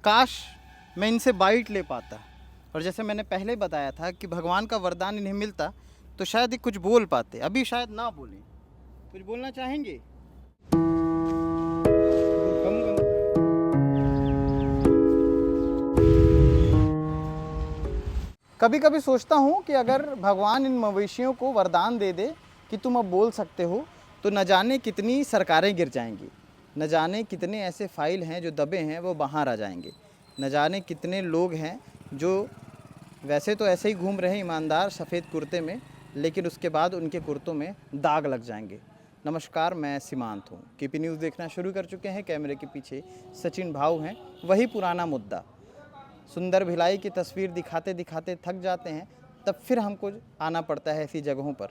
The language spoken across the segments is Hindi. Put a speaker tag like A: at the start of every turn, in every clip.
A: काश मैं इनसे बाइट ले पाता। और जैसे मैंने पहले बताया था कि भगवान का वरदान इन्हें मिलता तो शायद ये कुछ बोल पाते, अभी शायद ना बोलें। कुछ बोलना चाहेंगे? कभी कभी सोचता हूँ कि अगर भगवान इन मवेशियों को वरदान दे दे कि तुम अब बोल सकते हो, तो न जाने कितनी सरकारें गिर जाएंगी, न जाने कितने ऐसे फाइल हैं जो दबे हैं वो बाहर आ जाएंगे, न जाने कितने लोग हैं जो वैसे तो ऐसे ही घूम रहे हैं ईमानदार सफ़ेद कुर्ते में, लेकिन उसके बाद उनके कुर्तों में दाग लग जाएंगे। नमस्कार, मैं सीमांत हूँ। केपी न्यूज़ देखना शुरू कर चुके हैं। कैमरे के पीछे सचिन भाऊ हैं। वही पुराना मुद्दा, सुंदर भिलाई की तस्वीर दिखाते दिखाते थक जाते हैं, तब फिर हमको आना पड़ता है ऐसी जगहों पर।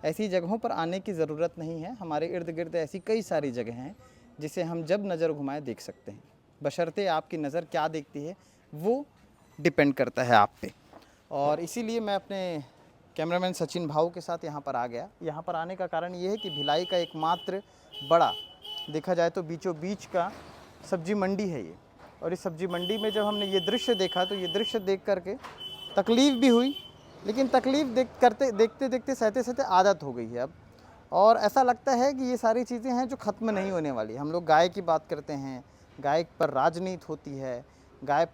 A: ऐसी जगहों पर आने की ज़रूरत नहीं है, हमारे इर्द गिर्द ऐसी कई सारी जगह हैं जिसे हम जब नज़र घुमाए देख सकते हैं। बशर्ते आपकी नज़र क्या देखती है वो डिपेंड करता है आप पे। और इसीलिए मैं अपने कैमरामैन सचिन भाऊ के साथ यहाँ पर आ गया। यहाँ पर आने का कारण ये है कि भिलाई का एकमात्र बड़ा, देखा जाए तो बीचों बीच का सब्जी मंडी है ये। और इस सब्जी मंडी में जब हमने ये दृश्य देखा तो ये दृश्य देख करके तकलीफ़ भी हुई, लेकिन तकलीफ़ देखते देखते सहते सहते आदत हो गई है अब। और ऐसा लगता है कि ये सारी चीज़ें हैं जो ख़त्म नहीं होने वाली। हम लोग गाय की बात करते हैं, गाय पर राजनीति होती है, गाय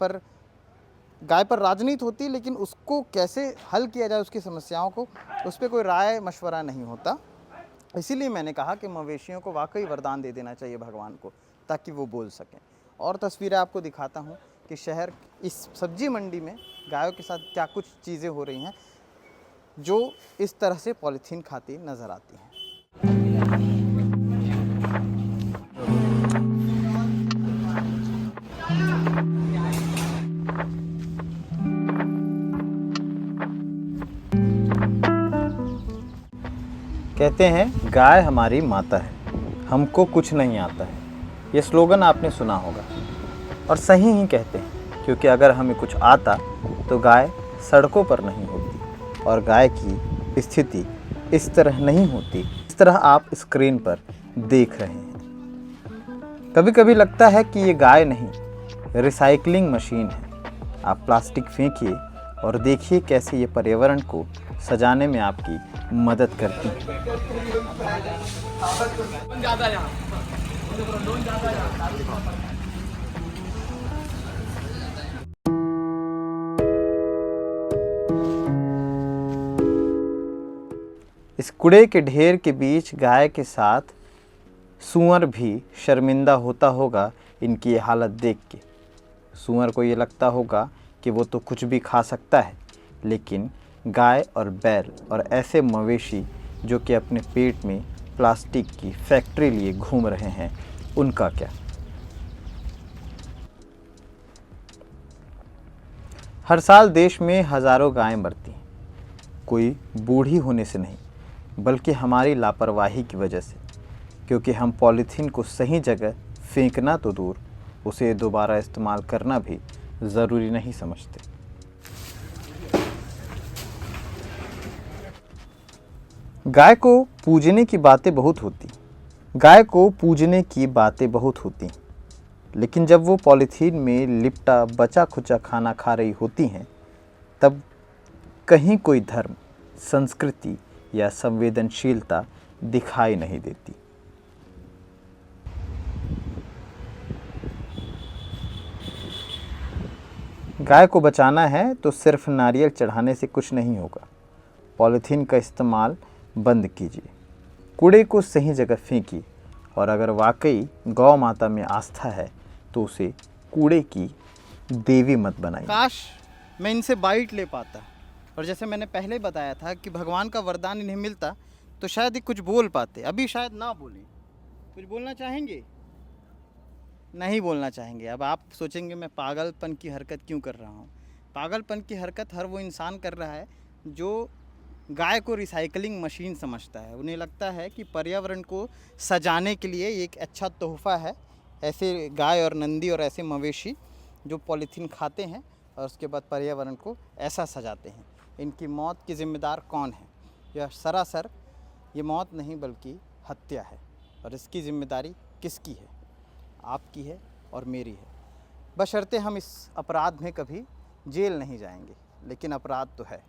A: पर राजनीति होती है, लेकिन उसको कैसे हल किया जाए, उसकी समस्याओं को, उस पर कोई राय मशवरा नहीं होता। इसीलिए मैंने कहा कि मवेशियों को वाकई वरदान दे देना चाहिए भगवान को, ताकि वो बोल सकें। और तस्वीरें आपको दिखाता हूँ कि शहर इस सब्जी मंडी में गायों के साथ क्या कुछ चीज़ें हो रही हैं जो इस तरह से पॉलीथीन खाती नज़र आती हैं। कहते हैं गाय हमारी माता है, हमको कुछ नहीं आता है। ये स्लोगन आपने सुना होगा, और सही ही कहते हैं, क्योंकि अगर हमें कुछ आता तो गाय सड़कों पर नहीं होती और गाय की स्थिति इस तरह नहीं होती इस तरह आप स्क्रीन पर देख रहे हैं। कभी कभी लगता है कि ये गाय नहीं, रिसाइकलिंग मशीन है। आप प्लास्टिक फेंकिए और देखिए कैसे ये पर्यावरण को सजाने में आपकी मदद करती है। इस कूड़े के ढेर के बीच गाय के साथ सूअर भी शर्मिंदा होता होगा इनकी ये हालत देख के। सूअर को ये लगता होगा कि वो तो कुछ भी खा सकता है, लेकिन गाय और बैल और ऐसे मवेशी जो कि अपने पेट में प्लास्टिक की फैक्ट्री लिए घूम रहे हैं, उनका क्या? हर साल देश में हज़ारों गायें मरती हैं, कोई बूढ़ी होने से नहीं, बल्कि हमारी लापरवाही की वजह से, क्योंकि हम पॉलीथीन को सही जगह फेंकना तो दूर, उसे दोबारा इस्तेमाल करना भी ज़रूरी नहीं समझते। गाय को पूजने की बातें बहुत होती, गाय को पूजने की बातें बहुत होती, लेकिन जब वो पॉलीथीन में लिपटा बचा खुचा खाना खा रही होती हैं, तब कहीं कोई धर्म, संस्कृति या संवेदनशीलता दिखाई नहीं देती। गाय को बचाना है तो सिर्फ नारियल चढ़ाने से कुछ नहीं होगा। पॉलीथीन का इस्तेमाल बंद कीजिए, कूड़े को सही जगह फेंकिए, और अगर वाकई गौ माता में आस्था है तो उसे कूड़े की देवी मत बनाइए। काश मैं इनसे बाइट ले पाता। और जैसे मैंने पहले बताया था कि भगवान का वरदान इन्हें मिलता तो शायद ये कुछ बोल पाते, अभी शायद ना बोलें। कुछ बोलना चाहेंगे? नहीं बोलना चाहेंगे। अब आप सोचेंगे मैं पागलपन की हरकत क्यों कर रहा हूँ। पागलपन की हरकत हर वो इंसान कर रहा है जो गाय को रिसाइकलिंग मशीन समझता है। उन्हें लगता है कि पर्यावरण को सजाने के लिए एक अच्छा तोहफ़ा है ऐसे गाय और नंदी और ऐसे मवेशी जो पॉलीथीन खाते हैं और उसके बाद पर्यावरण को ऐसा सजाते हैं। इनकी मौत की ज़िम्मेदार कौन है? यह सरासर ये मौत नहीं बल्कि हत्या है, और इसकी ज़िम्मेदारी किसकी है? आपकी है और मेरी है। बशर्ते हम इस अपराध में कभी जेल नहीं जाएंगे, लेकिन अपराध तो है।